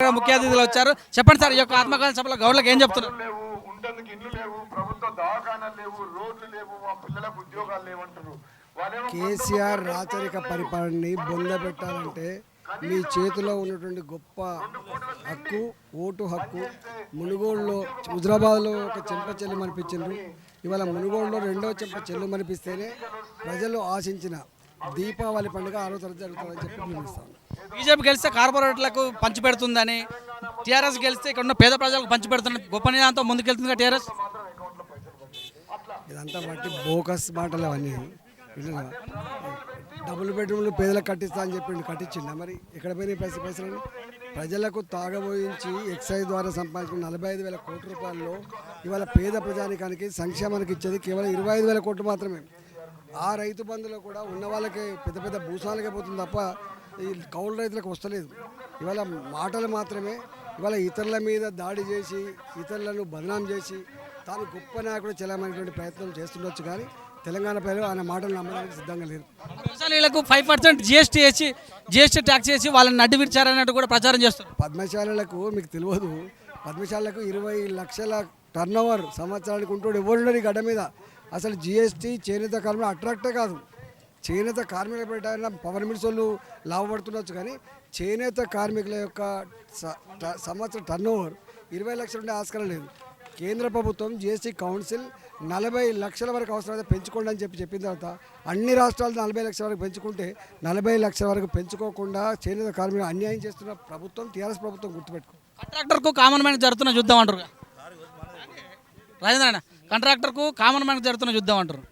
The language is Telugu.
ముఖ్య అతిథులు వచ్చారు. చెప్పండి సార్, ఈ యొక్క ఆత్మకథన సభలో గౌడ్లకు ఏం చెప్తున్నారు? లేవు, ఉండడానికి ఇల్లు లేవు, ప్రభుత్వ దవాఖానాలు లేవు, రోడ్లు లేవు, మా పిల్లలకు ఉద్యోగాలు లేవంటారు. కేసీఆర్ రాచరిక పరిపాలనని బొందబెట్టాలంటే మీ చేతిలో ఉన్నటువంటి గొప్ప హక్కు, ఓటు హక్కు. మునుగోడులో, హుజరాబాద్లో ఒక చెంప చెల్లు మనిపించారు. ఇవాళ మునుగోడులో రెండో చెంప చెల్లు మనిపిస్తేనే ప్రజలు ఆశించిన దీపావళి పండుగ 6వ తరగతి జరుగుతుందని చెప్పి పిలుస్తాను. బీజేపీ గెలిస్తే కార్పొరేట్లకు పంచి పెడుతుందని, టీఆర్ఎస్ గెలిస్తే ఇక్కడ ఉన్న పేద ప్రజలకు పంచి పెడుతున్న గొప్ప నిదానంతో ముందుకెళ్తుంది టీఆర్ఎస్. ఇదంతా బట్టి బోకస్ మాటలు అవన్నీ. డబుల్ బెడ్రూమ్లు పేదలకు కట్టిస్తా అని చెప్పిండు, కట్టించిండ? మరి ఎక్కడ పోయినాయి పైసలు? ప్రజలకు తాగబోయించి ఎక్సైజ్ ద్వారా సంపాదించిన 45,000 కోట్ల రూపాయల్లో ఇవాళ పేద ప్రజానికానికి సంక్షేమానికి ఇచ్చేది కేవలం 25,000 కోట్లు మాత్రమే. ఆ రైతు బంధులో కూడా ఉన్న వాళ్ళకి పెద్ద పెద్ద భూసాలకే పోతుంది తప్ప ఈ కౌలు రైతులకు వస్తలేదు. ఇవాళ మాటలు మాత్రమే. ఇవాళ ఇతరుల మీద దాడి చేసి, ఇతరులను బదనాం చేసి తాను గొప్ప నాయకుడు చెల్లమైనటువంటి ప్రయత్నం చేస్తుండొచ్చు, కానీ తెలంగాణ ప్రజలు ఆయన మాటలు నమ్మడానికి సిద్ధంగా లేరు. వ్యవసాయాలకు 5% జిఎస్టీ ట్యాక్స్ చేసి వాళ్ళని అడ్డు విడిచారన్నట్టు కూడా ప్రచారం చేస్తారు. పద్మశాలకు మీకు తెలియదు, పద్మశాలకు 20 లక్షల టర్నోవర్ సంవత్సరానికి ఉంటుడు ఎవరున్నారు ఈ గడ్డ మీద. అసలు జిఎస్టీ చేనేత కార్మికులు అట్రాక్టే కాదు. చేనేత కార్మికుల పెట్టిన పవర్ మినిట్స్ లాభపడుతుండొచ్చు, కానీ చేనేత కార్మికుల యొక్క సంవత్సరం టర్నోవర్ 20 లక్షలు ఉండే ఆస్కారం లేదు. కేంద్ర ప్రభుత్వం జిఎస్టీ కౌన్సిల్ 40 లక్షల వరకు అవసరమైతే పెంచుకోండి అని చెప్పిన తర్వాత అన్ని రాష్ట్రాలు 40 లక్షల వరకు పెంచుకుంటే 40 లక్షల వరకు పెంచుకోకుండా చేనేత కార్మికులు అన్యాయం చేస్తున్న ప్రభుత్వం టీఆర్ఎస్ ప్రభుత్వం. గుర్తుపెట్టుకో. కాంట్రాక్టర్కు కామన్ మ్యాన్ జరుగుతున్న యుద్ధం అంటారు రాజేంద్ర. కాంట్రాక్టర్కు కామన్ మ్యాన్ జరుగుతున్న యుద్ధం అంటారు.